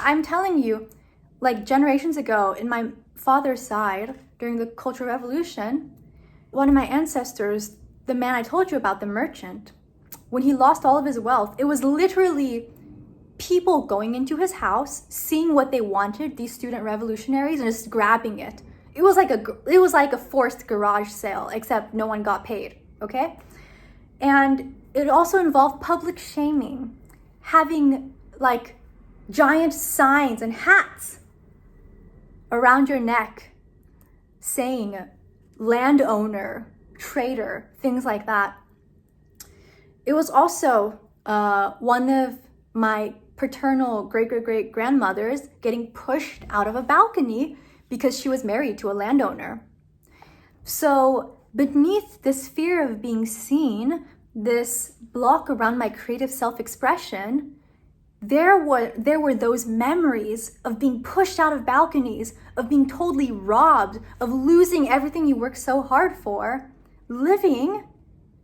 I'm telling you, like generations ago, in my father's side, during the Cultural Revolution, one of my ancestors, the man I told you about, the merchant, when he lost all of his wealth, it was literally people going into his house, seeing what they wanted, these student revolutionaries, and just grabbing it. It was like a forced garage sale, except no one got paid, okay? And it also involved public shaming, having like giant signs and hats around your neck saying landowner, traitor, things like that. It was also one of my paternal great-great-great-grandmothers getting pushed out of a balcony because she was married to a landowner. So beneath this fear of being seen, this block around my creative self-expression, there were those memories of being pushed out of balconies, of being totally robbed, of losing everything you worked so hard for, living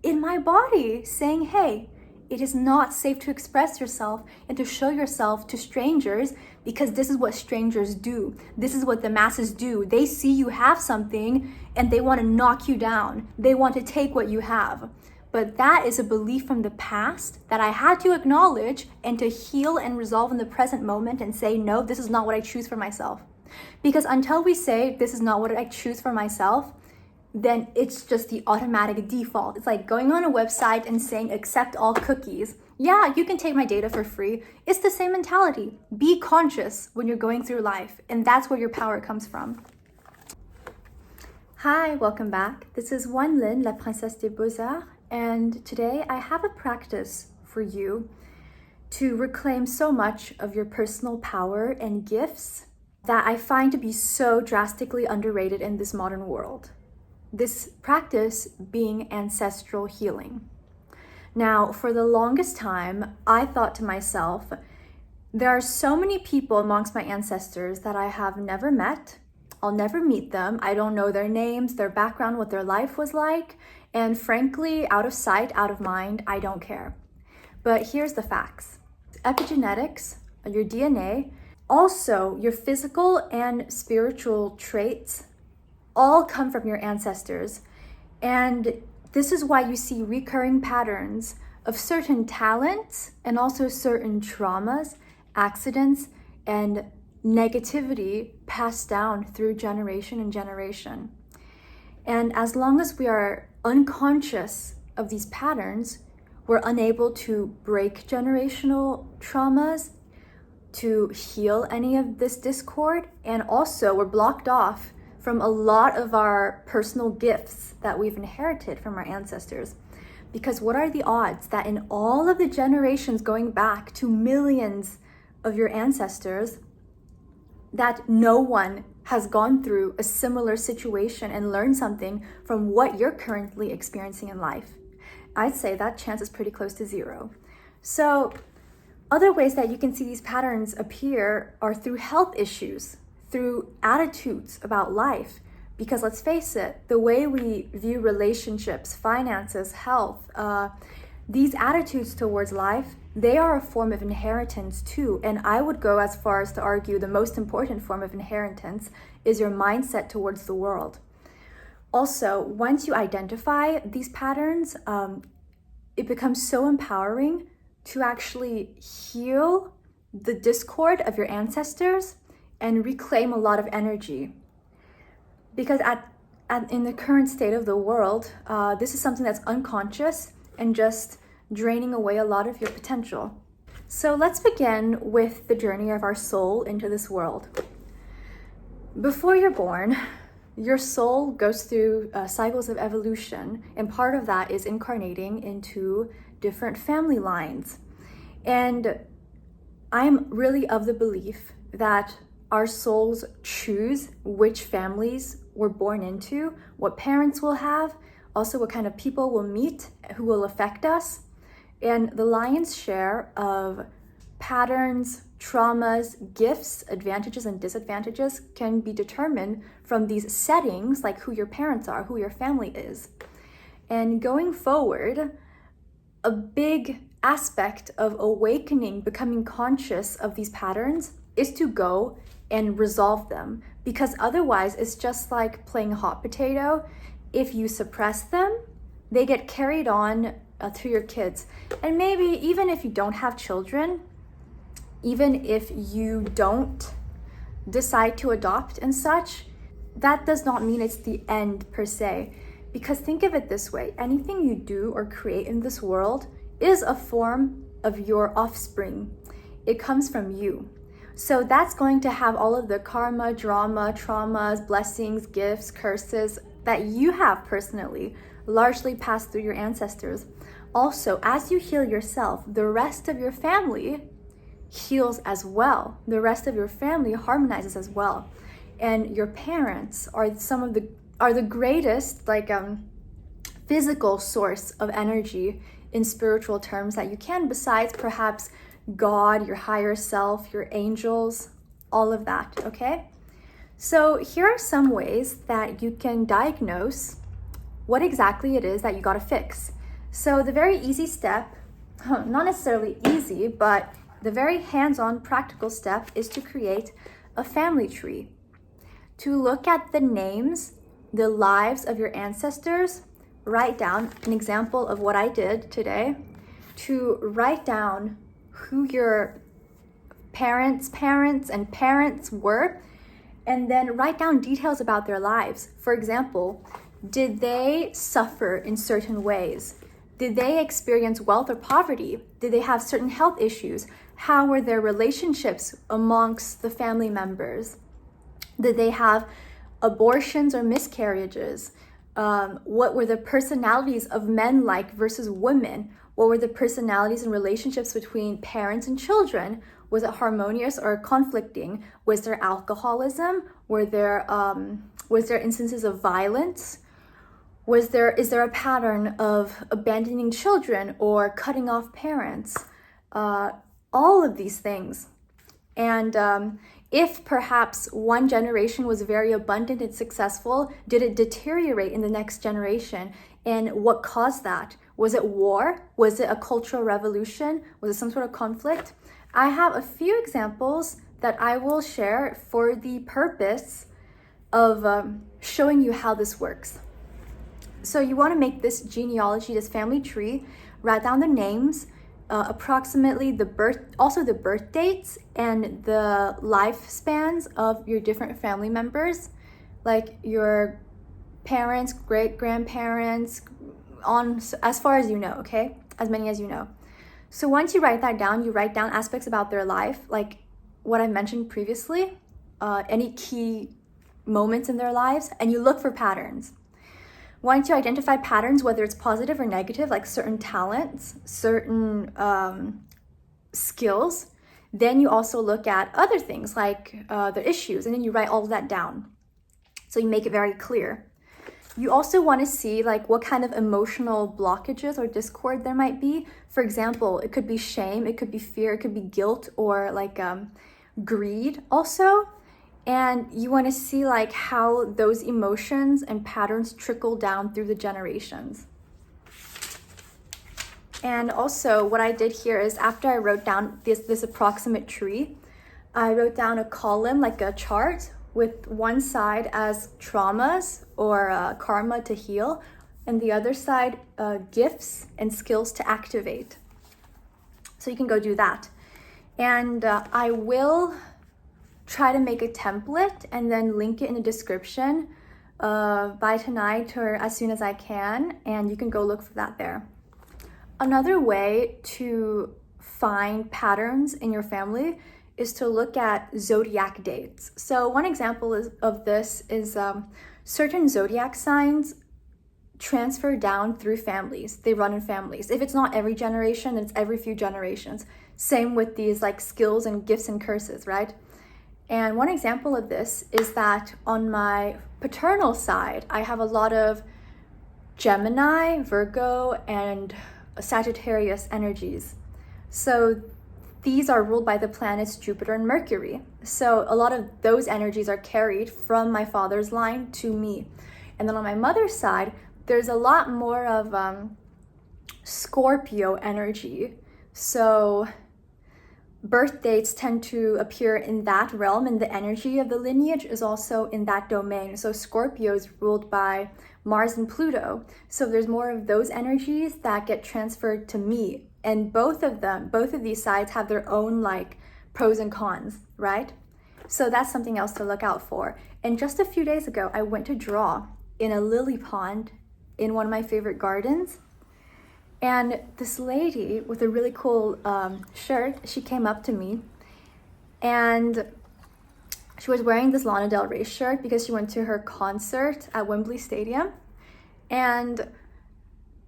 in my body, saying, hey, it is not safe to express yourself and to show yourself to strangers because this is what strangers do. This is what the masses do. They see you have something and they want to knock you down. They want to take what you have. But that is a belief from the past that I had to acknowledge and to heal and resolve in the present moment and say, no, this is not what I choose for myself. Because until we say, this is not what I choose for myself, then it's just the automatic default. It's like going on a website and saying, accept all cookies. Yeah, you can take my data for free. It's the same mentality. Be conscious when you're going through life, and that's where your power comes from. Hi, welcome back. This is Wanlin, La Princesse des Beaux-Arts, and today I have a practice for you to reclaim so much of your personal power and gifts that I find to be so drastically underrated in this modern world. This practice being ancestral healing. Now, for the longest time, I thought to myself, there are so many people amongst my ancestors that I have never met. I'll never meet them. I don't know their names, their background, what their life was like. And frankly, out of sight, out of mind, I don't care. But here's the facts. Epigenetics, your DNA, also your physical and spiritual traits all come from your ancestors. And this is why you see recurring patterns of certain talents and also certain traumas, accidents, and negativity passed down through generation and generation. And as long as we are unconscious of these patterns, we're unable to break generational traumas, to heal any of this discord, and also we're blocked off from a lot of our personal gifts that we've inherited from our ancestors. Because what are the odds that in all of the generations going back to millions of your ancestors, that no one has gone through a similar situation and learned something from what you're currently experiencing in life? I'd say that chance is pretty close to zero. So other ways that you can see these patterns appear are through health issues, through attitudes about life. Because let's face it, the way we view relationships, finances, health, these attitudes towards life, they are a form of inheritance too. And I would go as far as to argue the most important form of inheritance is your mindset towards the world. Also, once you identify these patterns, it becomes so empowering to actually heal the discord of your ancestors and reclaim a lot of energy. Because in the current state of the world, this is something that's unconscious and just draining away a lot of your potential. So let's begin with the journey of our soul into this world. Before you're born, your soul goes through cycles of evolution, and part of that is incarnating into different family lines. And I'm really of the belief that our souls choose which families we're born into, what parents we'll have, also what kind of people we'll meet who will affect us. And the lion's share of patterns, traumas, gifts, advantages, and disadvantages can be determined from these settings, like who your parents are, who your family is. And going forward, a big aspect of awakening, becoming conscious of these patterns, is to go and resolve them, because otherwise it's just like playing hot potato. If you suppress them, they get carried on through your kids. And maybe even if you don't have children, even if you don't decide to adopt and such, that does not mean it's the end per se. Because think of it this way, anything you do or create in this world is a form of your offspring. It comes from you. So that's going to have all of the karma, drama, traumas, blessings, gifts, curses that you have personally, largely passed through your ancestors. Also, as you heal yourself, the rest of your family heals as well. The rest of your family harmonizes as well. And your parents are the greatest physical source of energy in spiritual terms that you can, besides perhaps God, your higher self, your angels, all of that, okay? So here are some ways that you can diagnose what exactly it is that you got to fix. So the very easy step, not necessarily easy, but the very hands-on practical step is to create a family tree. To look at the names, the lives of your ancestors, write down an example of what I did today, to write down who your parents were, and then write down details about their lives. For example, did they suffer in certain ways? Did they experience wealth or poverty? Did they have certain health issues? How were their relationships amongst the family members? Did they have abortions or miscarriages? What were the personalities of men like versus women? What were the personalities and relationships between parents and children? Was it harmonious or conflicting? Was there alcoholism? Is there instances of violence? Is there a pattern of abandoning children or cutting off parents? All of these things. And if perhaps one generation was very abundant and successful, did it deteriorate in the next generation? And what caused that? Was it war? Was it a cultural revolution? Was it some sort of conflict? I have a few examples that I will share for the purpose of showing you how this works. So you want to make this genealogy, this family tree, write down the names, approximately the birth dates and the lifespans of your different family members, like your parents, great-grandparents, on as far as you know, okay? As many as you know. So once you write that down, you write down aspects about their life, like what I mentioned previously, any key moments in their lives, and you look for patterns. Once you identify patterns, whether it's positive or negative, like certain talents, certain skills, then you also look at other things like the issues, and then you write all of that down. So you make it very clear. You also want to see like what kind of emotional blockages or discord there might be. For example, it could be shame, it could be fear, it could be guilt, or like greed also. And you want to see like how those emotions and patterns trickle down through the generations. And also what I did here is, after I wrote down this approximate tree, I wrote down a column, like a chart, with one side as traumas or karma to heal, and the other side gifts and skills to activate. So you can go do that. And I will try to make a template and then link it in the description by tonight or as soon as I can, and you can go look for that there. Another way to find patterns in your family is to look at zodiac dates. So one example of this is certain zodiac signs transfer down through families. They run in families. If it's not every generation, then it's every few generations. Same with these like skills and gifts and curses, right? And one example of this is that on my paternal side, I have a lot of Gemini, Virgo, and Sagittarius energies. So these are ruled by the planets Jupiter and Mercury. So a lot of those energies are carried from my father's line to me. And then on my mother's side, there's a lot more of Scorpio energy. So birth dates tend to appear in that realm, and the energy of the lineage is also in that domain. So Scorpio is ruled by Mars and Pluto. So there's more of those energies that get transferred to me. And both of these sides have their own like pros and cons, right? So that's something else to look out for. And just a few days ago, I went to draw in a lily pond in one of my favorite gardens. And this lady with a really cool shirt, she came up to me and she was wearing this Lana Del Rey shirt because she went to her concert at Wembley Stadium. And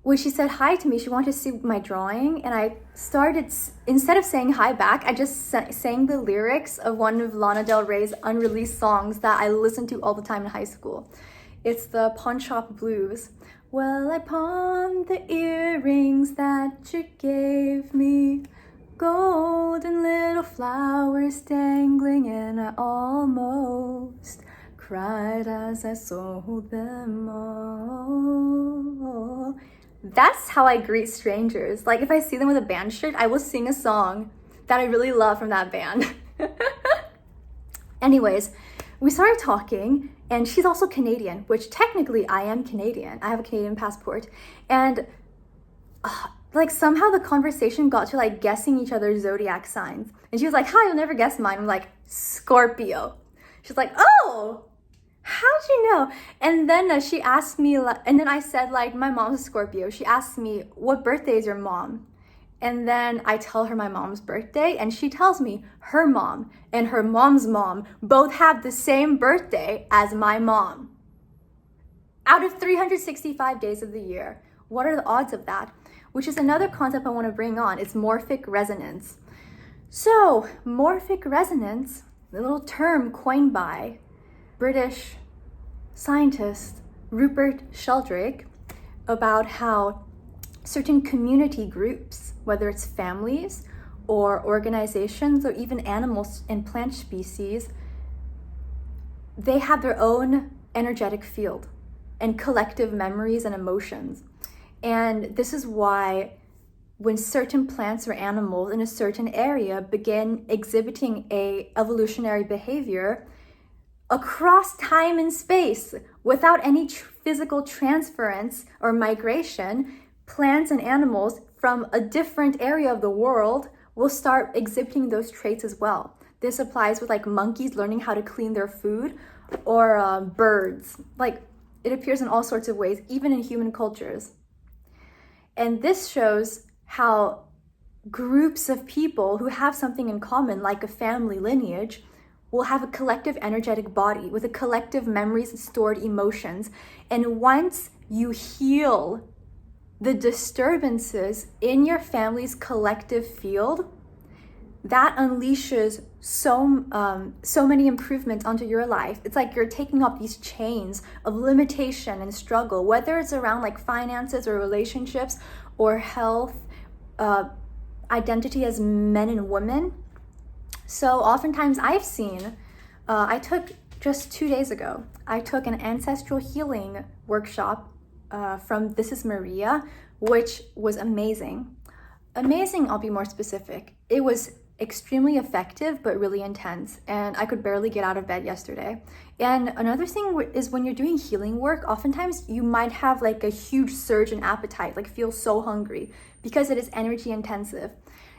when she said hi to me, she wanted to see my drawing. And I started, instead of saying hi back, I just sang the lyrics of one of Lana Del Rey's unreleased songs that I listened to all the time in high school. It's the Pawn Shop Blues. Well, I pawned the earrings that you gave me, golden little flowers dangling, and I almost cried as I sold them all. That's how I greet strangers. Like if I see them with a band shirt, I will sing a song that I really love from that band. Anyways, we started talking, and she's also Canadian, which technically I am Canadian. I have a Canadian passport. And like somehow the conversation got to like guessing each other's zodiac signs. And she was like, hi, you'll never guess mine. I'm like, Scorpio. She's like, oh, how'd you know? And then she asked me, and then I said like, my mom's a Scorpio. She asked me, what birthday is your mom? And then I tell her my mom's birthday, and she tells me her mom and her mom's mom both have the same birthday as my mom. Out of 365 days of the year, what are the odds of that? Which is another concept I want to bring on. It's morphic resonance. So, morphic resonance, the little term coined by British scientist Rupert Sheldrake about how certain community groups, whether it's families or organizations or even animals and plant species, they have their own energetic field and collective memories and emotions. And this is why when certain plants or animals in a certain area begin exhibiting a evolutionary behavior across time and space without any physical transference or migration, plants and animals from a different area of the world will start exhibiting those traits as well. This applies with like monkeys learning how to clean their food, or birds. Like it appears in all sorts of ways, even in human cultures. And this shows how groups of people who have something in common, like a family lineage, will have a collective energetic body with a collective memories and stored emotions. And once you heal the disturbances in your family's collective field, that unleashes so many improvements onto your life. It's like you're taking off these chains of limitation and struggle, whether it's around like finances or relationships or health, identity as men and women. So oftentimes I've seen, I took just 2 days ago, I took an ancestral healing workshop from This Is Maria, which was amazing. Amazing, I'll be more specific. It was extremely effective, but really intense. And I could barely get out of bed yesterday. And another thing is when you're doing healing work, oftentimes you might have like a huge surge in appetite, like feel so hungry because it is energy intensive.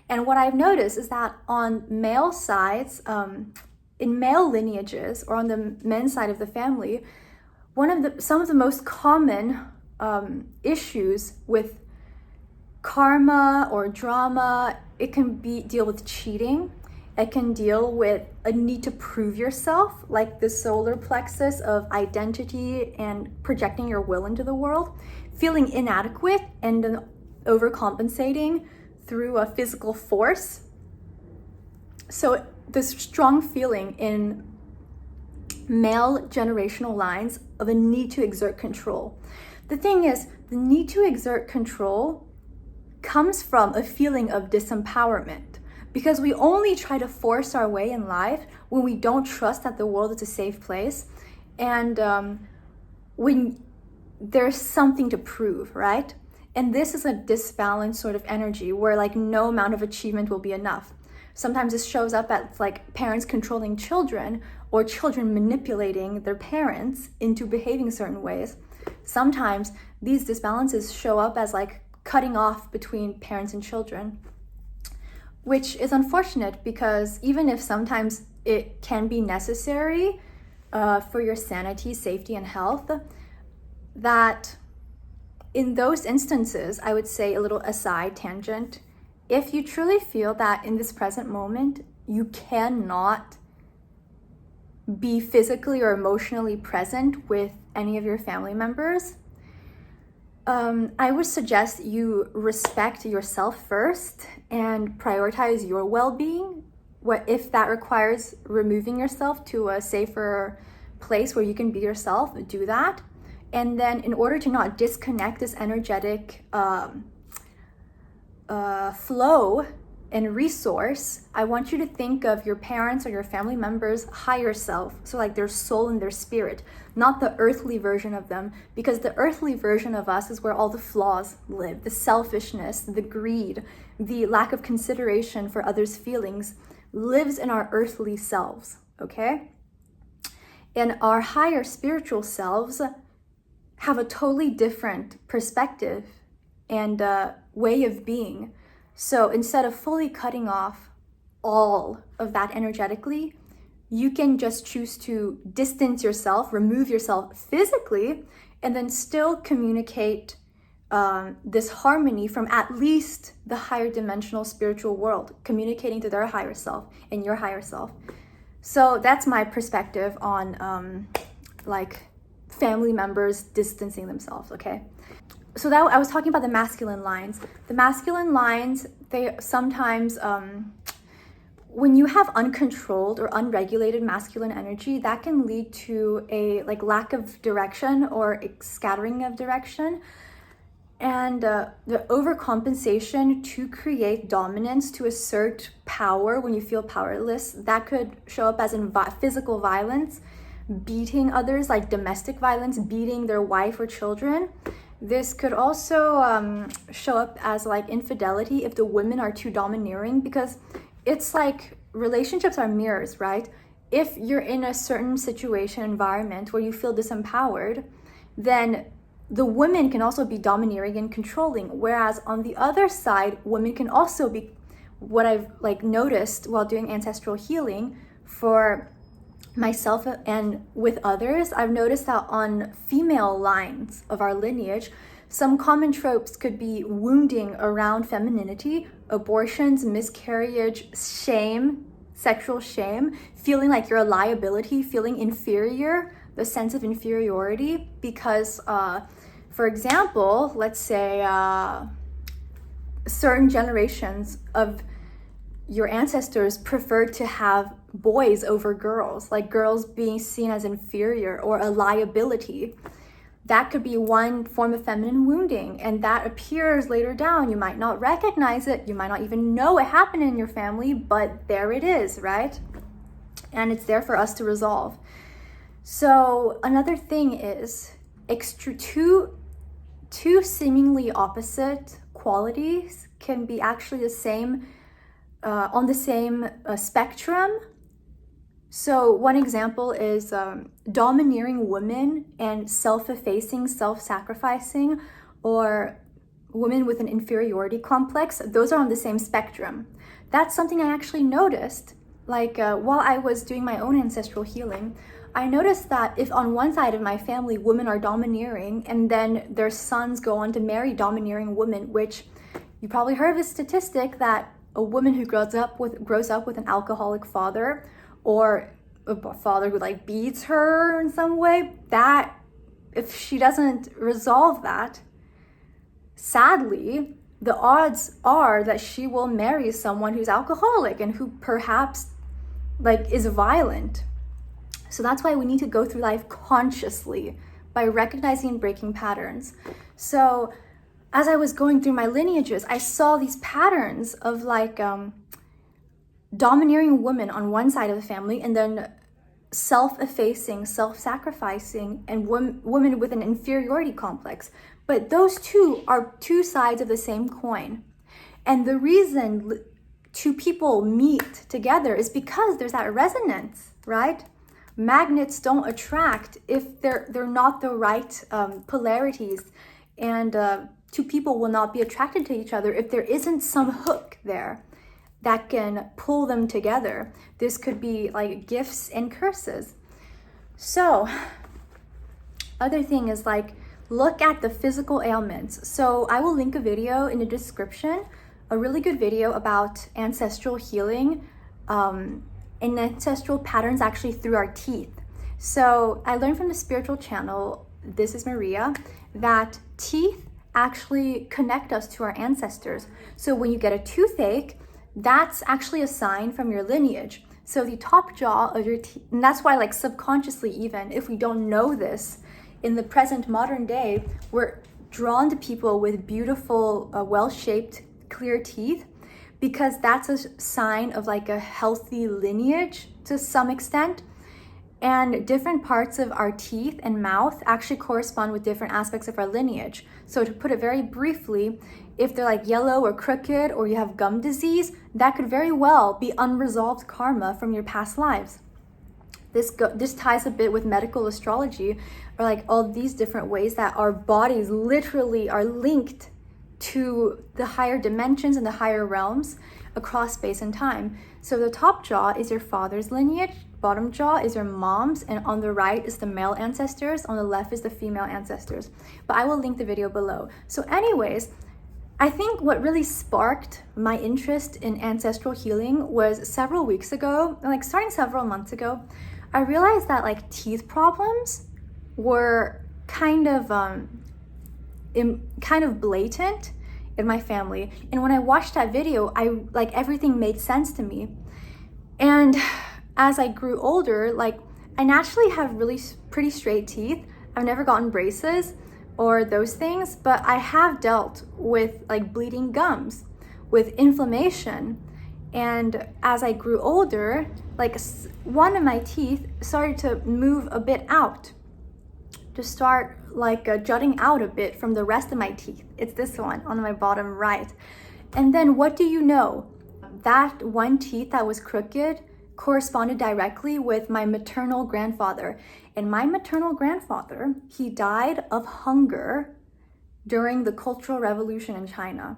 And what I've noticed is that on male sides, in male lineages or on the men's side of the family, some of the most common issues with karma or drama, it can deal with cheating. It can deal with a need to prove yourself, like the solar plexus of identity and projecting your will into the world, feeling inadequate and then overcompensating through a physical force. So this strong feeling in male generational lines of a need to exert control. The thing is, the need to exert control comes from a feeling of disempowerment, because we only try to force our way in life when we don't trust that the world is a safe place, and when there's something to prove, right? And this is a disbalanced sort of energy where like no amount of achievement will be enough. Sometimes this shows up as like parents controlling children or children manipulating their parents into behaving certain ways. Sometimes these disbalances show up as like cutting off between parents and children, which is unfortunate because even if sometimes it can be necessary for your sanity, safety, and health, that in those instances, I would say, a little aside tangent, if you truly feel that in this present moment, you cannot be physically or emotionally present with any of your family members, I would suggest you respect yourself first and prioritize your well-being. What if that requires removing yourself to a safer place where you can be yourself, do that. And then in order to not disconnect this energetic flow and resource, I want you to think of your parents or your family members' higher self, so like their soul and their spirit, not the earthly version of them, because the earthly version of us is where all the flaws live, the selfishness, the greed, the lack of consideration for others' feelings lives in our earthly selves, okay? And our higher spiritual selves have a totally different perspective and way of being. So instead of fully cutting off all of that energetically, you can just choose to distance yourself, remove yourself physically, and then still communicate this harmony from at least the higher dimensional spiritual world, communicating to their higher self and your higher self. So that's my perspective on like family members distancing themselves, okay? So that I was talking about the masculine lines. The masculine lines, they sometimes, when you have uncontrolled or unregulated masculine energy, that can lead to a like lack of direction or a scattering of direction. And the overcompensation to create dominance, to assert power when you feel powerless, that could show up as in physical violence, beating others, like domestic violence, beating their wife or children. This could also show up as like infidelity if the women are too domineering, because it's like relationships are mirrors, right? If you're in a certain situation, environment where you feel disempowered, then the women can also be domineering and controlling. Whereas on the other side, women can also be, what I've like noticed while doing ancestral healing for myself and with others, I've noticed that on female lines of our lineage, some common tropes could be wounding around femininity, abortions, miscarriage, shame, sexual shame, feeling like you're a liability, feeling inferior, the sense of inferiority, because for example, let's say certain generations of your ancestors preferred to have boys over girls, like girls being seen as inferior or a liability. That could be one form of feminine wounding, and that appears later down. You might not recognize it, you might not even know it happened in your family, but there it is, right? And it's there for us to resolve. So another thing is two seemingly opposite qualities can be actually the same, on the same spectrum. So one example is domineering women and self-effacing, self-sacrificing, or women with an inferiority complex. Those are on the same spectrum. That's something I actually noticed. Like while I was doing my own ancestral healing, I noticed that if on one side of my family women are domineering and then their sons go on to marry domineering women, which you probably heard of a statistic that a woman who grows up with an alcoholic father, or a father who like beats her in some way, that if she doesn't resolve that, sadly, the odds are that she will marry someone who's alcoholic and who perhaps like is violent. So that's why we need to go through life consciously by recognizing and breaking patterns. So as I was going through my lineages, I saw these patterns of like domineering women on one side of the family, and then self-effacing, self-sacrificing, and women with an inferiority complex. But those two are two sides of the same coin. And the reason two people meet together is because there's that resonance, right? Magnets don't attract if they're not the right polarities, and two people will not be attracted to each other if there isn't some hook there that can pull them together. This could be like gifts and curses. So other thing is like, look at the physical ailments. So I will link a video in the description, a really good video about ancestral healing and ancestral patterns actually through our teeth. So I learned from the spiritual channel, This is Maria, that teeth actually connect us to our ancestors. So when you get a toothache, that's actually a sign from your lineage. So the top jaw of your teeth, and that's why like subconsciously, even if we don't know this, in the present modern day, we're drawn to people with beautiful, well-shaped, clear teeth, because that's a sign of like a healthy lineage to some extent. And different parts of our teeth and mouth actually correspond with different aspects of our lineage. So to put it very briefly, if they're like yellow or crooked, or you have gum disease, that could very well be unresolved karma from your past lives. This ties a bit with medical astrology, or like all these different ways that our bodies literally are linked to the higher dimensions and the higher realms across space and time. So the top jaw is your father's lineage, bottom jaw is your mom's, and on the right is the male ancestors, on the left is the female ancestors. But I will link the video below. So anyways, I think what really sparked my interest in ancestral healing was several weeks ago, like starting several months ago, I realized that like teeth problems were kind of blatant in my family. And when I watched that video, everything made sense to me. And as I grew older, like I naturally have really pretty straight teeth. I've never gotten braces or those things, but I have dealt with like bleeding gums, with inflammation. And as I grew older, like one of my teeth started to move a bit out, to start like jutting out a bit from the rest of my teeth. It's this one on my bottom right. And then what do you know? That one teeth that was crooked corresponded directly with my maternal grandfather. And my maternal grandfather, he died of hunger during the Cultural Revolution in China.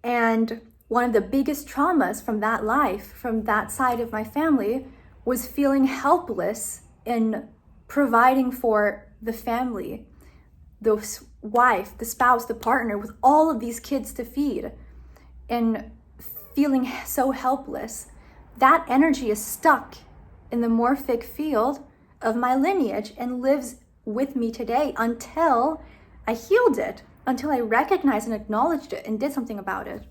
And one of the biggest traumas from that life, from that side of my family, was feeling helpless in providing for the family, the wife, the spouse, the partner, with all of these kids to feed, and feeling so helpless. That energy is stuck in the morphic field of my lineage and lives with me today until I healed it, until I recognized and acknowledged it and did something about it.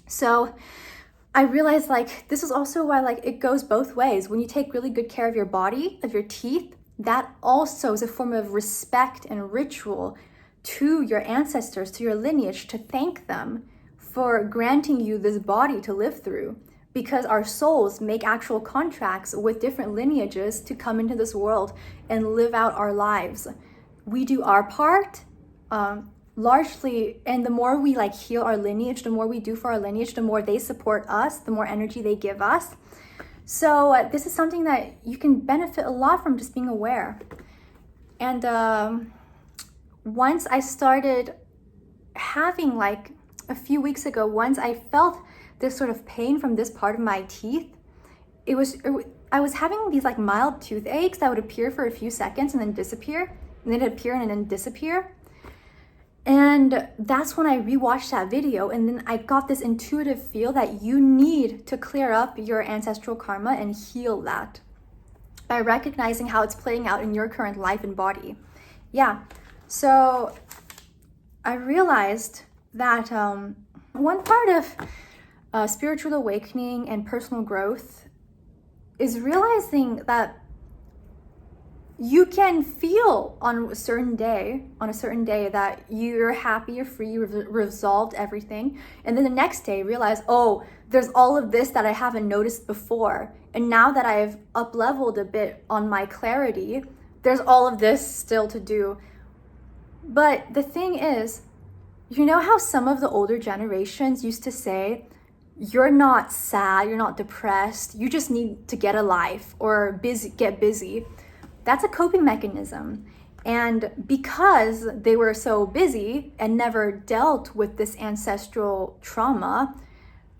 So I realized like this is also why like it goes both ways. When you take really good care of your body, of your teeth, that also is a form of respect and ritual to your ancestors, to your lineage, to thank them for granting you this body to live through. Because our souls make actual contracts with different lineages to come into this world and live out our lives. We do our part, largely, and the more we like heal our lineage, the more we do for our lineage, the more they support us, the more energy they give us. So this is something that you can benefit a lot from, just being aware. And once I started having, like a few weeks ago, once I felt this sort of pain from this part of my teeth, I was having these like mild toothaches that would appear for a few seconds and then disappear, and then appear and then disappear. And that's when I rewatched that video, and then I got this intuitive feel that you need to clear up your ancestral karma and heal that by recognizing how it's playing out in your current life and body. Yeah, so I realized that one part of spiritual awakening and personal growth is realizing that you can feel on a certain day that you're happy, you're free, you've resolved everything, and then the next day realize, oh, there's all of this that I haven't noticed before, and now that I've up-leveled a bit on my clarity, there's all of this still to do. But the thing is, you know how some of the older generations used to say, you're not sad, you're not depressed, you just need to get a life or get busy. That's a coping mechanism. And because they were so busy and never dealt with this ancestral trauma,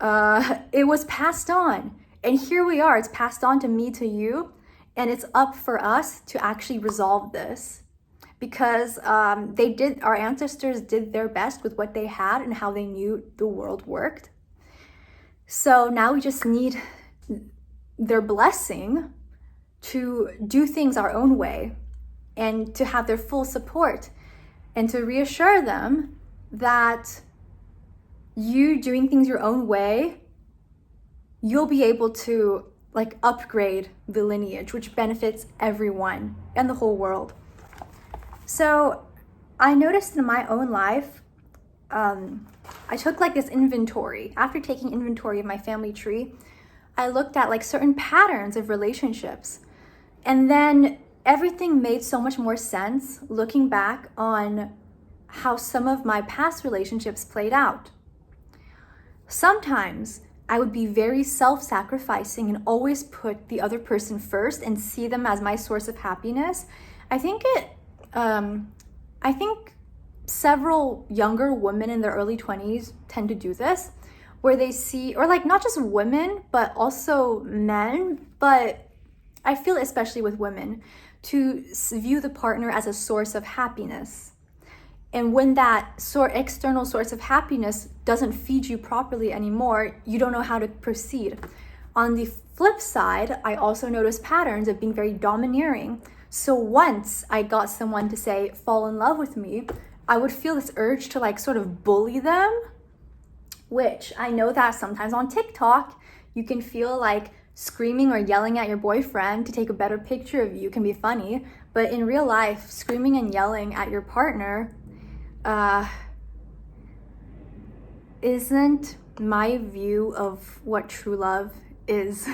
it was passed on. And here we are, it's passed on to me, to you, and it's up for us to actually resolve this. Because our ancestors did their best with what they had and how they knew the world worked. So now we just need their blessing to do things our own way and to have their full support and to reassure them that you doing things your own way, you'll be able to like upgrade the lineage, which benefits everyone and the whole world. So I noticed in my own life, I took like this inventory. After taking inventory of my family tree, I looked at like certain patterns of relationships. And then everything made so much more sense looking back on how some of my past relationships played out. Sometimes I would be very self-sacrificing and always put the other person first and see them as my source of happiness. I think several younger women in their early 20s tend to do this, where they see, or like not just women, but also men, but I feel especially with women, to view the partner as a source of happiness. And when that external source of happiness doesn't feed you properly anymore, you don't know how to proceed. On the flip side, I also noticed patterns of being very domineering. So once I got someone to say, fall in love with me, I would feel this urge to like sort of bully them, which I know that sometimes on TikTok, you can feel like screaming or yelling at your boyfriend to take a better picture of you can be funny. But in real life, screaming and yelling at your partner isn't my view of what true love is.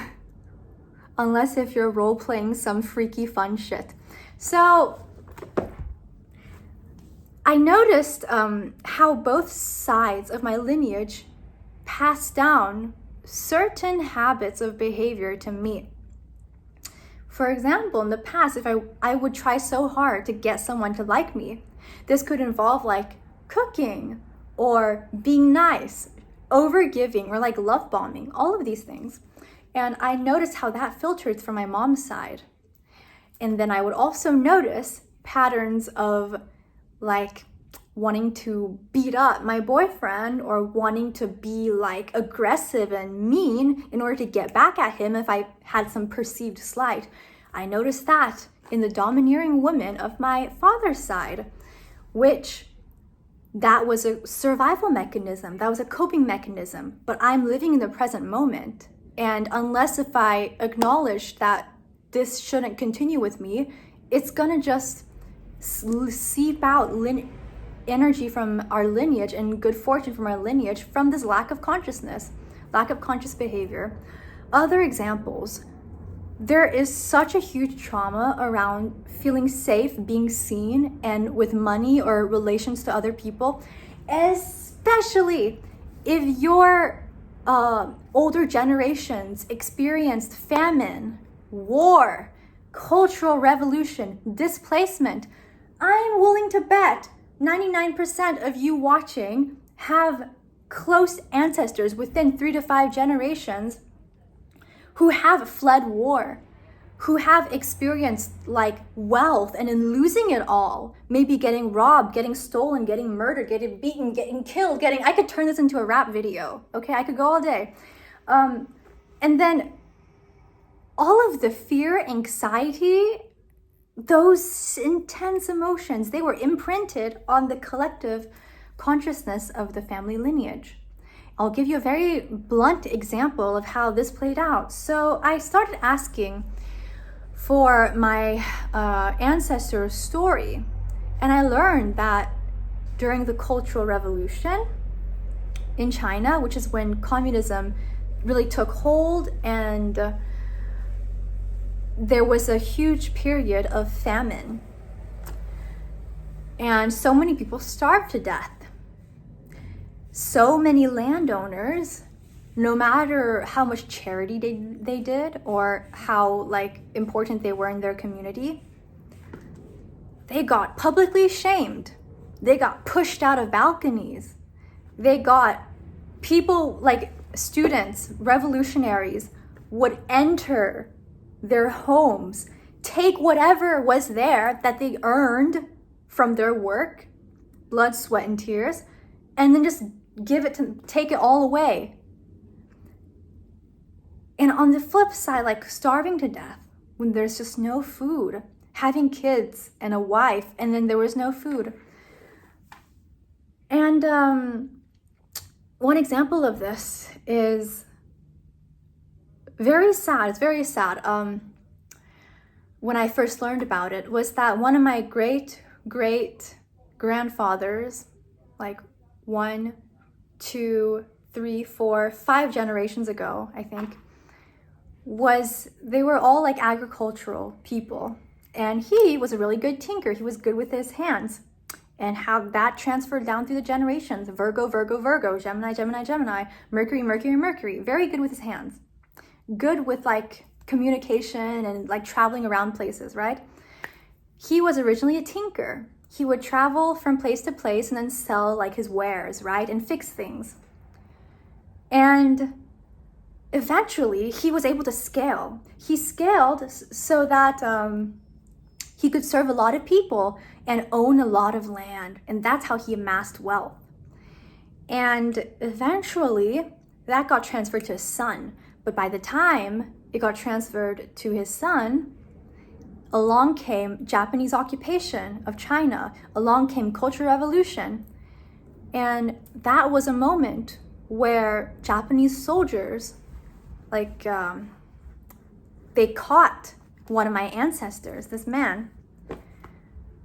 Unless if you're role-playing some freaky fun shit. So I noticed how both sides of my lineage passed down certain habits of behavior to me. For example, in the past, if I would try so hard to get someone to like me, this could involve like cooking or being nice, overgiving, or like love bombing, all of these things. And I noticed how that filtered from my mom's side. And then I would also notice patterns of like wanting to beat up my boyfriend or wanting to be like aggressive and mean in order to get back at him if I had some perceived slight. I noticed that in the domineering woman of my father's side, which that was a survival mechanism, that was a coping mechanism, but I'm living in the present moment. And unless if I acknowledge that this shouldn't continue with me, it's gonna just seep out energy from our lineage and good fortune from our lineage from this lack of consciousness, lack of conscious behavior. Other examples, there is such a huge trauma around feeling safe, being seen, and with money or relations to other people, especially if your older generations experienced famine, war, cultural revolution, displacement. I'm willing to bet 99% of you watching have close ancestors within 3 to 5 generations who have fled war, who have experienced like wealth and in losing it all, maybe getting robbed, getting stolen, getting murdered, getting beaten, getting killed, I could turn this into a rap video, okay? I could go all day. And then all of the fear, anxiety, those intense emotions, they were imprinted on the collective consciousness of the family lineage. I'll give you a very blunt example of how this played out. So I started asking for my ancestor's story, and I learned that during the Cultural Revolution in China, which is when communism really took hold, and there was a huge period of famine, and so many people starved to death. So many landowners no matter how much charity they did or how like important they were in their community, they got publicly shamed. They got pushed out of balconies. They got people like students, revolutionaries would enter their homes, take whatever was there that they earned from their work, blood, sweat, and tears, and then just take it all away. And on the flip side, like starving to death when there's just no food, having kids and a wife, and then there was no food. And one example of this is very sad. It's very sad. When I first learned about it was that one of my great grandfathers, like 1, 2, 3, 4, 5 generations ago, I think, they were all like agricultural people. And he was a really good tinker. He was good with his hands. And how that transferred down through the generations. Virgo, Virgo, Virgo, Gemini, Gemini, Gemini, Mercury, Mercury, Mercury. Very good with his hands. Good with like communication and like traveling around places, right? He was originally a tinker. He would travel from place to place and then sell like his wares, right? And fix things. And eventually he was able to scale. He scaled so that he could serve a lot of people and own a lot of land. And that's how he amassed wealth. And eventually that got transferred to his son. But by the time it got transferred to his son, along came Japanese occupation of China. Along came Cultural Revolution. And that was a moment where Japanese soldiers, like, they caught one of my ancestors, this man.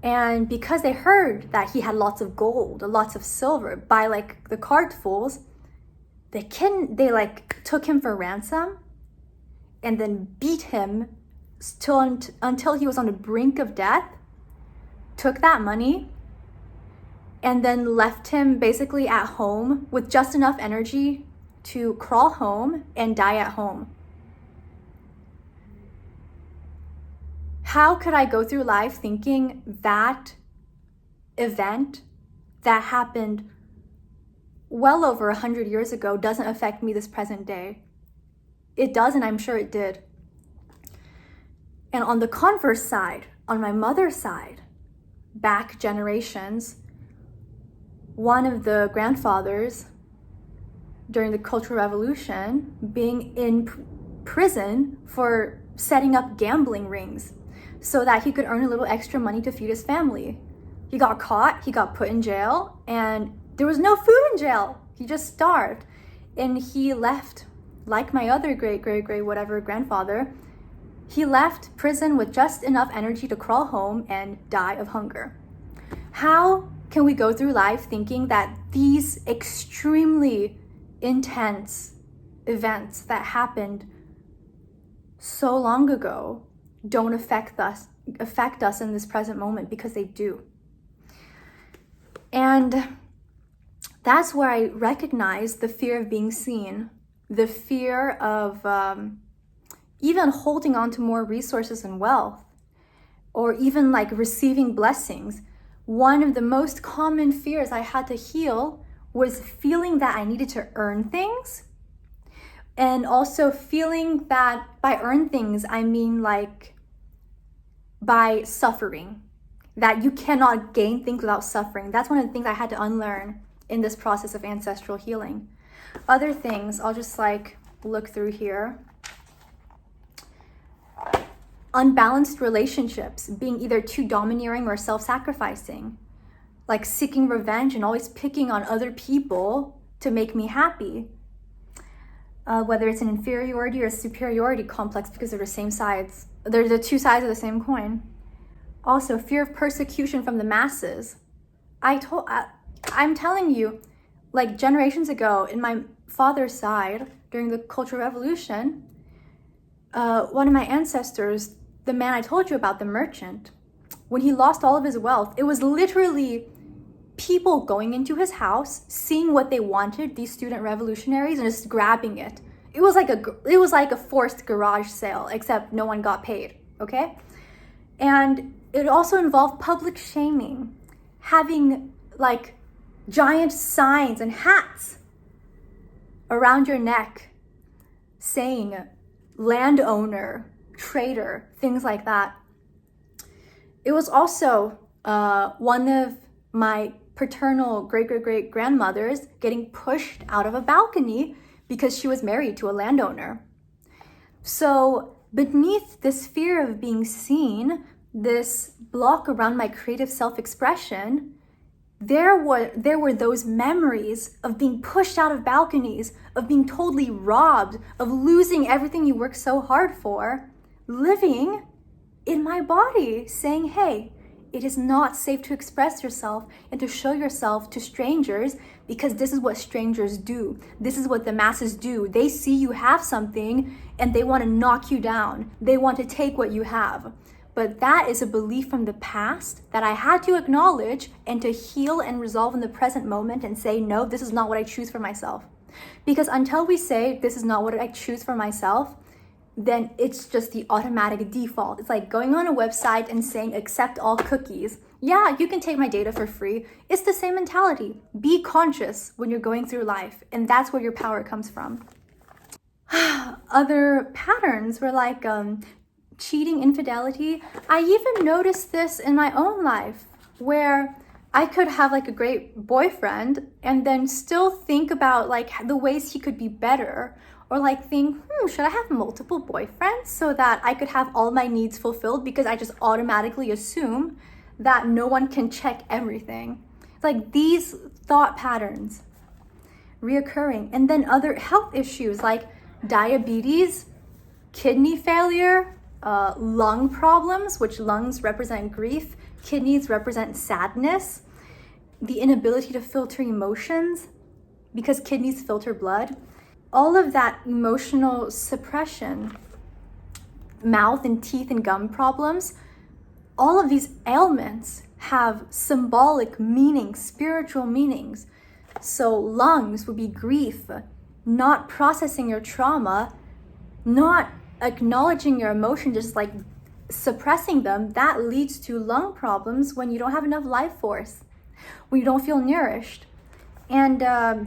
And because they heard that he had lots of gold, lots of silver, by like the cartfuls, they like took him for ransom and then beat him until he was on the brink of death, took that money, and then left him basically at home with just enough energy to crawl home and die at home. How could I go through life thinking that event that happened well over 100 years ago doesn't affect me this present day? It does, and I'm sure it did. And on the converse side, on my mother's side, back generations, one of the grandfathers during the Cultural Revolution being in prison for setting up gambling rings so that he could earn a little extra money to feed his family. He got caught, he got put in jail, and there was no food in jail. He just starved. And he left, like my other great whatever grandfather, he left prison with just enough energy to crawl home and die of hunger. How can we go through life thinking that these extremely intense events that happened so long ago don't affect us in this present moment? Because they do. And that's where I recognize the fear of being seen, the fear of even holding on to more resources and wealth, or even like receiving blessings. One of the most common fears I had to heal was feeling that I needed to earn things. And also feeling that by earn things, I mean like by suffering, that you cannot gain things without suffering. That's one of the things I had to unlearn in this process of ancestral healing. Other things, I'll just like look through here. Unbalanced relationships, being either too domineering or self-sacrificing, like seeking revenge and always picking on other people to make me happy. Whether it's an inferiority or a superiority complex because they're the same sides. They're the two sides of the same coin. Also, fear of persecution from the masses. I'm telling you, like generations ago, in my father's side, during the Cultural Revolution, one of my ancestors, the man I told you about, the merchant, when he lost all of his wealth, it was literally people going into his house, seeing what they wanted, these student revolutionaries, and just grabbing it. It was like a forced garage sale, except no one got paid, okay? And it also involved public shaming, having like giant signs and hats around your neck saying landowner, traitor, things like that. It was also one of my paternal great-great-great-grandmothers getting pushed out of a balcony because she was married to a landowner. So beneath this fear of being seen, this block around my creative self-expression, there were those memories of being pushed out of balconies, of being totally robbed, of losing everything you worked so hard for, living in my body, saying, hey, it is not safe to express yourself and to show yourself to strangers because this is what strangers do. This is what the masses do. They see you have something and they want to knock you down. They want to take what you have. But that is a belief from the past that I had to acknowledge and to heal and resolve in the present moment and say, no, this is not what I choose for myself. Because until we say, this is not what I choose for myself, then it's just the automatic default. It's like going on a website and saying, accept all cookies. Yeah, you can take my data for free. It's the same mentality. Be conscious when you're going through life, and that's where your power comes from. Other patterns were like cheating, infidelity. I even noticed this in my own life where I could have like a great boyfriend and then still think about like the ways he could be better, or like think, should I have multiple boyfriends so that I could have all my needs fulfilled, because I just automatically assume that no one can check everything. Like these thought patterns reoccurring. And then other health issues like diabetes, kidney failure, lung problems, which lungs represent grief, kidneys represent sadness, the inability to filter emotions because kidneys filter blood. All of that emotional suppression, mouth and teeth and gum problems, all of these ailments have symbolic meanings, spiritual meanings. So lungs would be grief, not processing your trauma, not acknowledging your emotion, just like suppressing them. That leads to lung problems when you don't have enough life force, when you don't feel nourished. And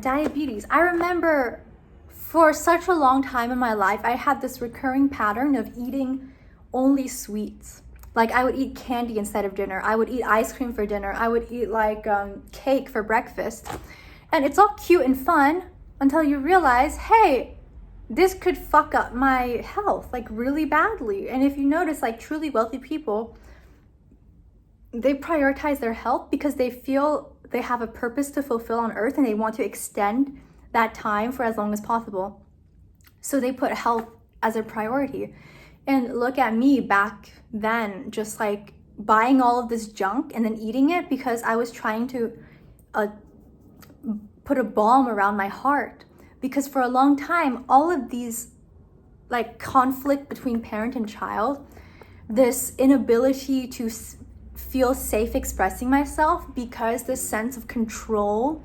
diabetes. I remember for such a long time in my life, I had this recurring pattern of eating only sweets. Like I would eat candy instead of dinner. I would eat ice cream for dinner. I would eat like cake for breakfast. And it's all cute and fun until you realize, hey, this could fuck up my health like really badly. And if you notice, like truly wealthy people, they prioritize their health because they feel they have a purpose to fulfill on earth and they want to extend that time for as long as possible. So they put health as a priority. And look at me back then, just like buying all of this junk and then eating it because I was trying to put a balm around my heart. Because for a long time, all of these like conflict between parent and child, this inability to feel safe expressing myself because this sense of control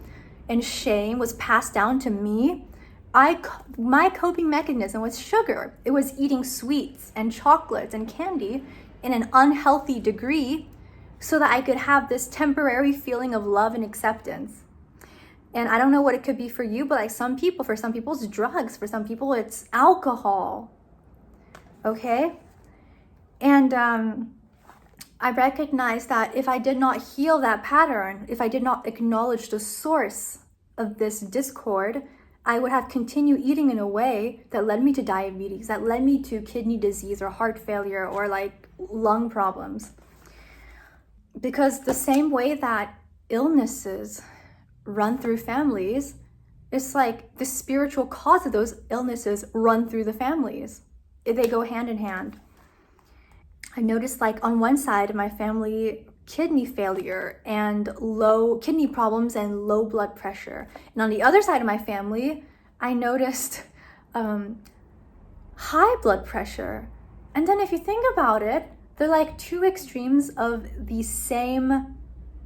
and shame was passed down to me, my coping mechanism was sugar. It was eating sweets and chocolates and candy in an unhealthy degree so that I could have this temporary feeling of love and acceptance. And I don't know what it could be for you, but like for some people it's drugs, for some people it's alcohol, okay? And I recognized that if I did not heal that pattern, if I did not acknowledge the source of this discord, I would have continued eating in a way that led me to diabetes, that led me to kidney disease or heart failure or like lung problems. Because the same way that illnesses run through families, it's like the spiritual cause of those illnesses run through the families. They go hand in hand. I noticed like on one side of my family, kidney failure and low kidney problems and low blood pressure. And on the other side of my family, I noticed high blood pressure. And then if you think about it, they're like two extremes of the same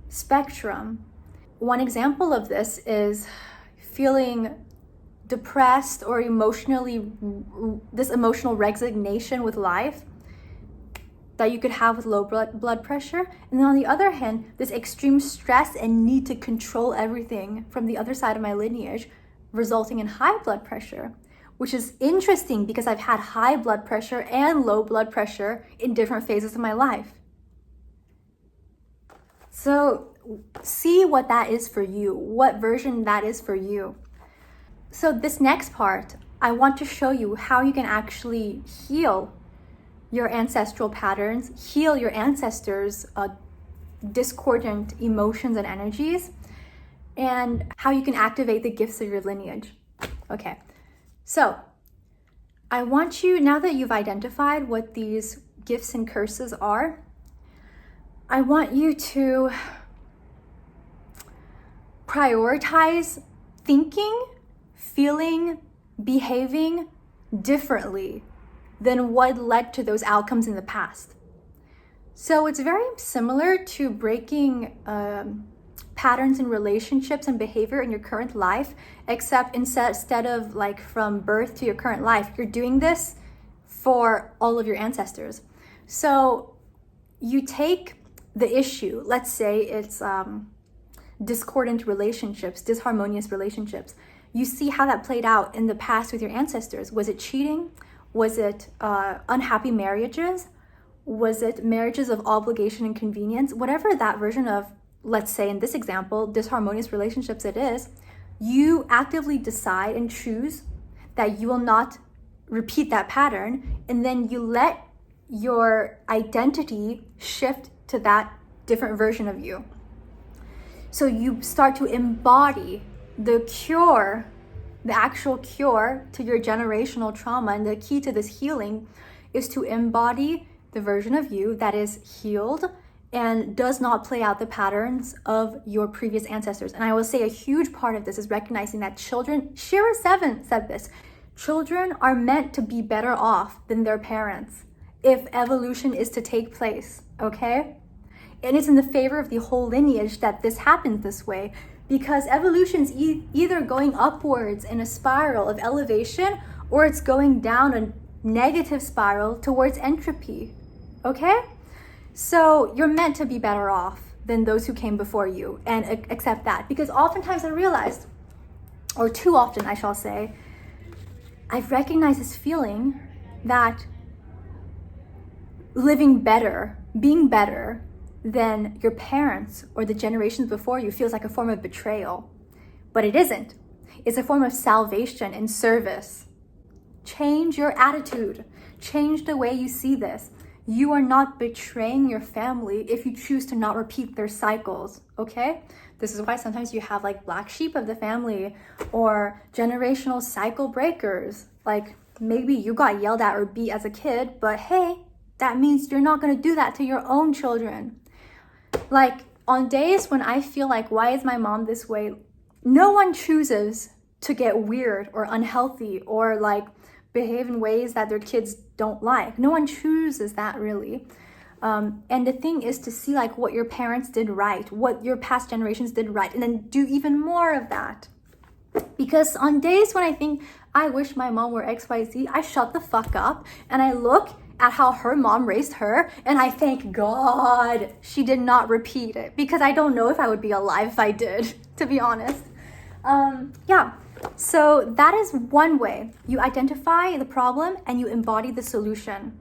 spectrum. one example of this is feeling depressed or this emotional resignation with life that you could have with low blood pressure. And then on the other hand, this extreme stress and need to control everything from the other side of my lineage, resulting in high blood pressure, which is interesting because I've had high blood pressure and low blood pressure in different phases of my life. So see what that is for you, what version that is for you. So this next part, I want to show you how you can actually heal your ancestral patterns, heal your ancestors' discordant emotions and energies, and how you can activate the gifts of your lineage. Okay, so I want you, now that you've identified what these gifts and curses are, I want you to prioritize thinking, feeling, behaving differently than what led to those outcomes in the past. So it's very similar to breaking patterns in relationships and behavior in your current life, except instead of like from birth to your current life, you're doing this for all of your ancestors. So you take the issue, let's say it's discordant relationships, disharmonious relationships. You see how that played out in the past with your ancestors. Was it cheating? Was it unhappy marriages? Was it marriages of obligation and convenience? Whatever that version of, let's say in this example, disharmonious relationships it is, you actively decide and choose that you will not repeat that pattern, and then you let your identity shift to that different version of you. So you start to embody the cure, the actual cure to your generational trauma. And the key to this healing is to embody the version of you that is healed and does not play out the patterns of your previous ancestors. And I will say a huge part of this is recognizing that children, Shira 7 said this, children are meant to be better off than their parents if evolution is to take place, okay? And it's in the favor of the whole lineage that this happens this way, because evolution is either going upwards in a spiral of elevation, or it's going down a negative spiral towards entropy, okay? So you're meant to be better off than those who came before you, and accept that. Because oftentimes I realized, or too often I shall say, I've recognized this feeling that living better, being better than your parents or the generations before you feels like a form of betrayal. But it isn't. It's a form of salvation and service. Change your attitude. Change the way you see this. You are not betraying your family if you choose to not repeat their cycles, okay? This is why sometimes you have like black sheep of the family or generational cycle breakers. Like maybe you got yelled at or beat as a kid, but hey, that means you're not gonna do that to your own children. Like on days when I feel like, why is my mom this way? No one chooses to get weird or unhealthy or like behave in ways that their kids don't like. No one chooses that really. And the thing is to see like what your parents did right, what your past generations did right, and then do even more of that. Because on days when I think, I wish my mom were XYZ, I shut the fuck up and I look at how her mom raised her, and I thank God she did not repeat it, because I don't know if I would be alive if I did, to be honest. Yeah, so that is one way. You identify the problem and you embody the solution.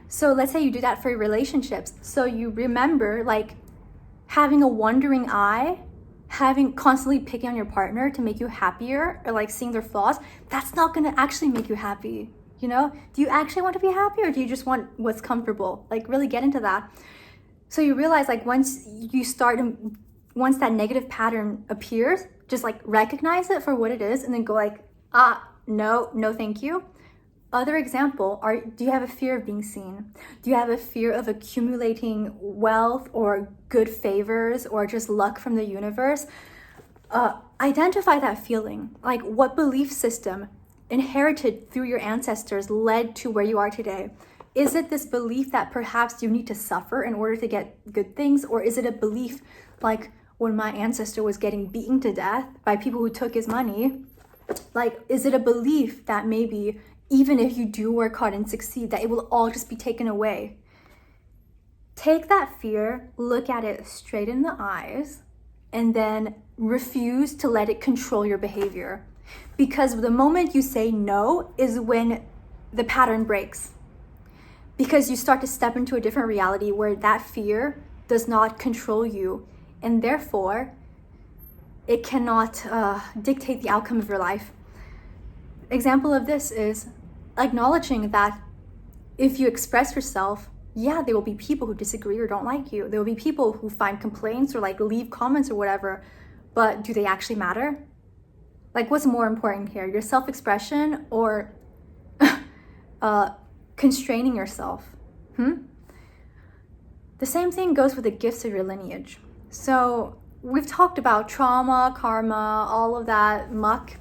So let's say you do that for your relationships. So you remember like having a wandering eye, having constantly picking on your partner to make you happier, or like seeing their flaws. That's not gonna actually make you happy. You know, do you actually want to be happy, or do you just want what's comfortable? Like really get into that. So you realize like once that negative pattern appears, just like recognize it for what it is and then go like, no, thank you. Other example, do you have a fear of being seen? Do you have a fear of accumulating wealth or good favors or just luck from the universe? Identify that feeling. Like what belief system inherited through your ancestors led to where you are today? Is it this belief that perhaps you need to suffer in order to get good things? Or is it a belief like, when my ancestor was getting beaten to death by people who took his money? Like, is it a belief that maybe even if you do work hard and succeed, that it will all just be taken away? Take that fear, look at it straight in the eyes, and then refuse to let it control your behavior. Because the moment you say no is when the pattern breaks. Because you start to step into a different reality where that fear does not control you, and therefore it cannot dictate the outcome of your life. Example of this is acknowledging that if you express yourself, yeah, there will be people who disagree or don't like you. There will be people who find complaints or like leave comments or whatever, but do they actually matter? Like, what's more important here, your self-expression or constraining yourself? The same thing goes with the gifts of your lineage. So we've talked about trauma, karma, all of that muck.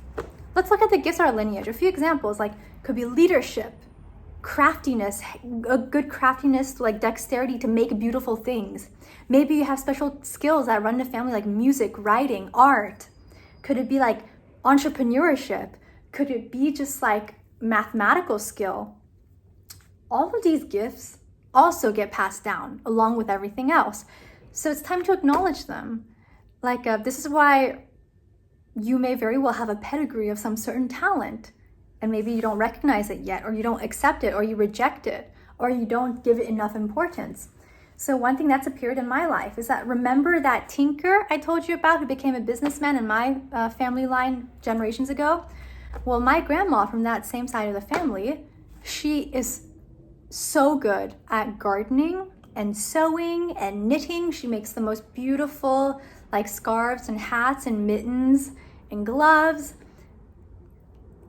Let's look at the gifts of our lineage. A few examples, like, could be leadership, craftiness, a good craftiness, like dexterity to make beautiful things. Maybe you have special skills that run in the family, like music, writing, art. Could it be like entrepreneurship? Could it be just like mathematical skill? All of these gifts also get passed down along with everything else. So it's time to acknowledge them. Like, this is why you may very well have a pedigree of some certain talent, and maybe you don't recognize it yet, or you don't accept it, or you reject it, or you don't give it enough importance. So one thing that's appeared in my life is that, remember that tinker I told you about who became a businessman in my family line generations ago? Well, my grandma from that same side of the family, she is so good at gardening and sewing and knitting. She makes the most beautiful like scarves and hats and mittens and gloves.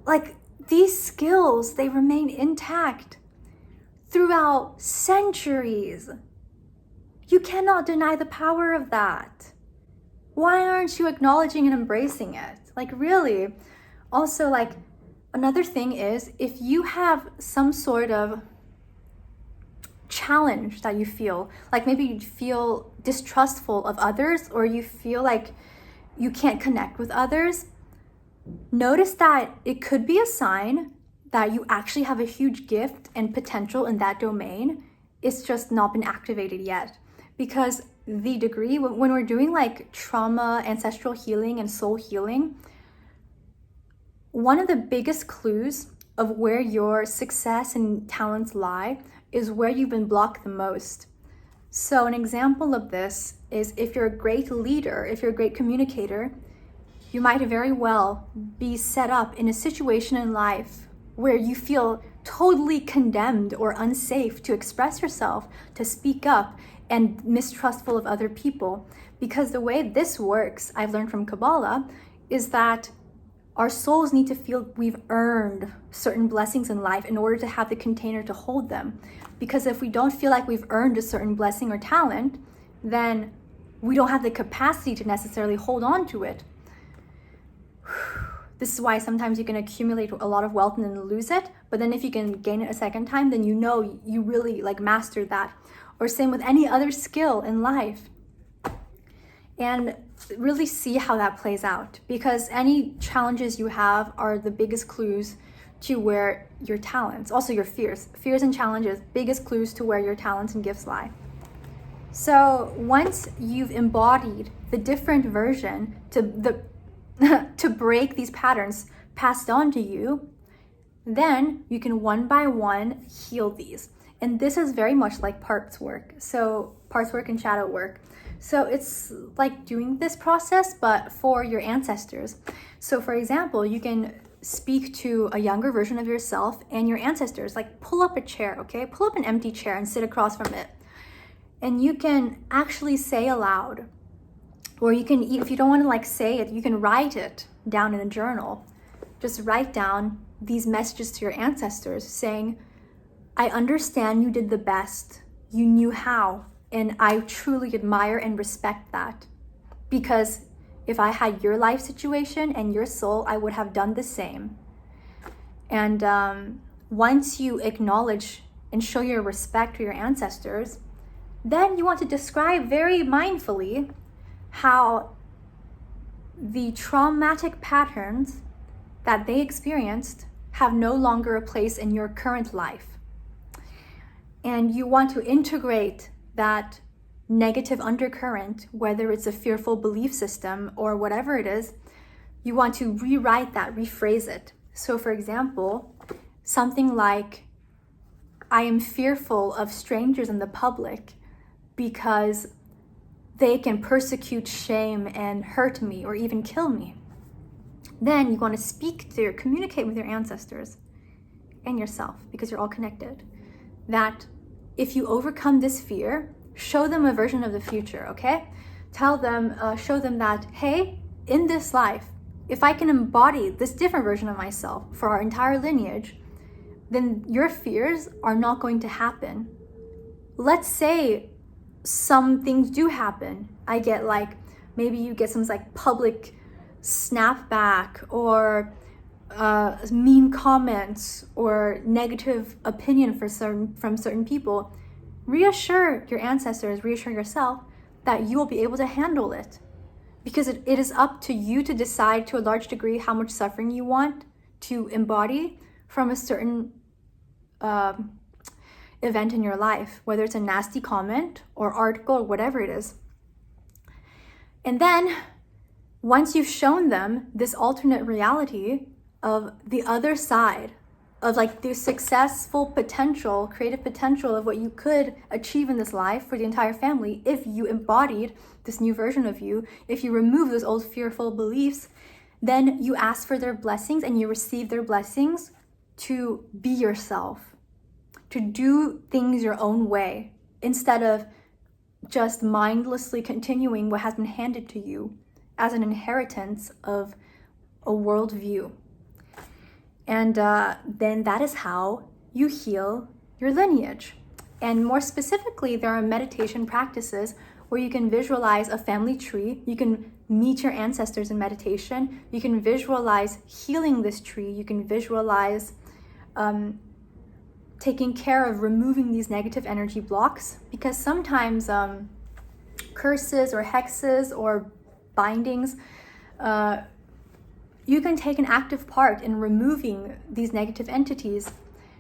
Like, these skills, they remain intact throughout centuries. You cannot deny the power of that. Why aren't you acknowledging and embracing it? Like, really. Also, like, another thing is, if you have some sort of challenge that you feel, like maybe you feel distrustful of others, or you feel like you can't connect with others, notice that it could be a sign that you actually have a huge gift and potential in that domain. It's just not been activated yet. Because the degree, when we're doing like trauma, ancestral healing, and soul healing, one of the biggest clues of where your success and talents lie is where you've been blocked the most. So an example of this is, if you're a great leader, if you're a great communicator, you might very well be set up in a situation in life where you feel totally condemned or unsafe to express yourself, to speak up, and mistrustful of other people. Because the way this works, I've learned from Kabbalah, is that our souls need to feel we've earned certain blessings in life in order to have the container to hold them. Because if we don't feel like we've earned a certain blessing or talent, then we don't have the capacity to necessarily hold on to it. This is why sometimes you can accumulate a lot of wealth and then lose it, but then if you can gain it a second time, then you know you really like mastered that. Or same with any other skill in life. And really see how that plays out, because any challenges you have are the biggest clues to where your talents, also your fears and challenges, biggest clues to where your talents and gifts lie. So once you've embodied the different version to break these patterns passed on to you, then you can one by one heal these. And this is very much like parts work. So parts work and shadow work. So it's like doing this process, but for your ancestors. So for example, you can speak to a younger version of yourself and your ancestors. Like, pull up a chair, okay? Pull up an empty chair and sit across from it. And you can actually say aloud, or you can, if you don't want to like say it, you can write it down in a journal. Just write down these messages to your ancestors saying, I understand you did the best. You knew how. And I truly admire and respect that. Because if I had your life situation and your soul, I would have done the same. And once you acknowledge and show your respect to your ancestors, then you want to describe very mindfully how the traumatic patterns that they experienced have no longer a place in your current life. And you want to integrate that negative undercurrent, whether it's a fearful belief system or whatever it is, you want to rewrite that, rephrase it. So for example, something like, I am fearful of strangers in the public because they can persecute, shame, and hurt me or even kill me. Then you want to communicate with your ancestors and yourself, because you're all connected, that if you overcome this fear, show them a version of the future, okay? Tell them, show them that, hey, in this life, if I can embody this different version of myself for our entire lineage, then your fears are not going to happen. Let's say some things do happen. I get like, maybe you get some like public snapback or mean comments or negative opinion from certain people. Reassure your ancestors, reassure yourself that you will be able to handle it. Because it is up to you to decide to a large degree how much suffering you want to embody from a certain event in your life, whether it's a nasty comment or article or whatever it is. And then once you've shown them this alternate reality of the other side, of like the successful potential, creative potential of what you could achieve in this life for the entire family if you embodied this new version of you, if you remove those old fearful beliefs, then you ask for their blessings and you receive their blessings to be yourself, to do things your own way, instead of just mindlessly continuing what has been handed to you as an inheritance of a worldview. And then that is how you heal your lineage. And more specifically, there are meditation practices where you can visualize a family tree. You can meet your ancestors in meditation. You can visualize healing this tree. You can visualize taking care of removing these negative energy blocks, because sometimes curses or hexes or bindings, you can take an active part in removing these negative entities.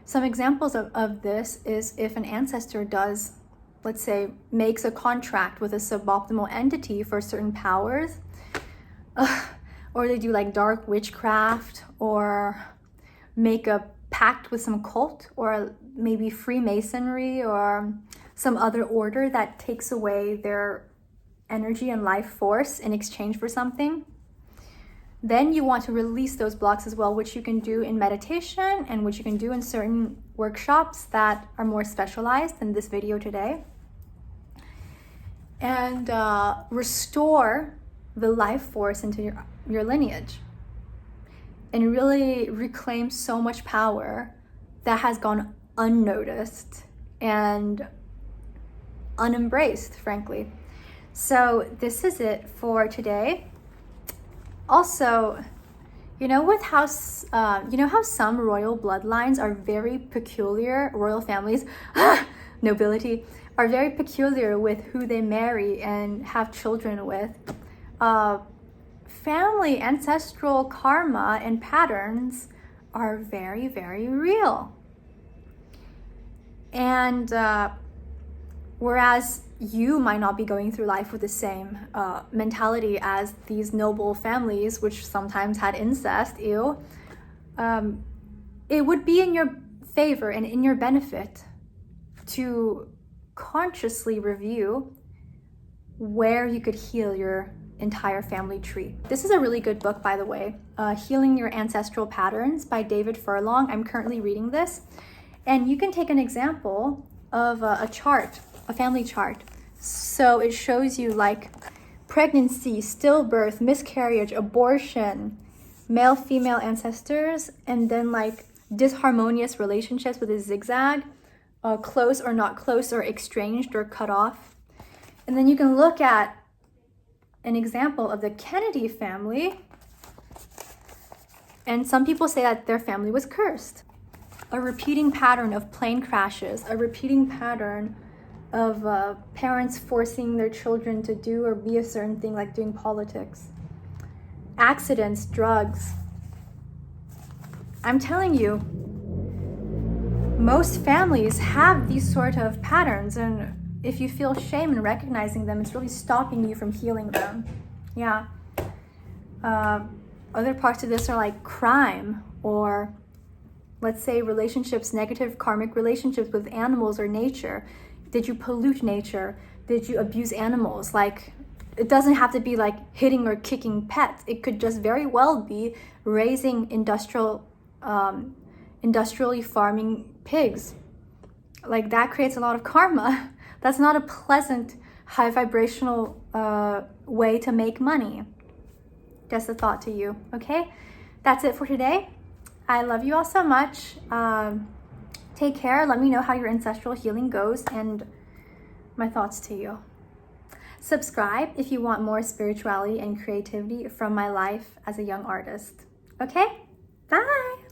Some examples of this is if an ancestor does, let's say, makes a contract with a suboptimal entity for certain powers, or they do like dark witchcraft, or make a pact with some cult, or maybe Freemasonry or some other order that takes away their energy and life force in exchange for something. Then you want to release those blocks as well, which you can do in meditation and which you can do in certain workshops that are more specialized than this video today. And restore the life force into your lineage and really reclaim so much power that has gone unnoticed and unembraced, frankly. So this is it for today. Also, you know how some royal bloodlines are very peculiar, royal families, nobility, are very peculiar with who they marry and have children with. Family ancestral karma and patterns are very, very real. And whereas you might not be going through life with the same mentality as these noble families, which sometimes had incest, it would be in your favor and in your benefit to consciously review where you could heal your entire family tree. This is a really good book, by the way, Healing Your Ancestral Patterns by David Furlong. I'm currently reading this. And you can take an example of a chart, a family chart. So it shows you like pregnancy, stillbirth, miscarriage, abortion, male, female ancestors, and then like disharmonious relationships with a zigzag, close or not close, or estranged or cut off. And then you can look at an example of the Kennedy family. And some people say that their family was cursed. A repeating pattern of plane crashes, a repeating pattern of parents forcing their children to do or be a certain thing, like doing politics. Accidents, drugs. I'm telling you, most families have these sort of patterns, and if you feel shame in recognizing them, it's really stopping you from healing them. Yeah. Other parts of this are like crime, or let's say relationships, negative karmic relationships with animals or nature. Did you pollute nature? Did you abuse animals? Like, it doesn't have to be like hitting or kicking pets. It could just very well be raising industrially farming pigs. Like, that creates a lot of karma. That's not a pleasant, high vibrational way to make money. Just a thought to you, okay? That's it for today. I love you all so much. Take care. Let me know how your ancestral healing goes, and my thoughts to you. Subscribe if you want more spirituality and creativity from my life as a young artist. Okay? Bye!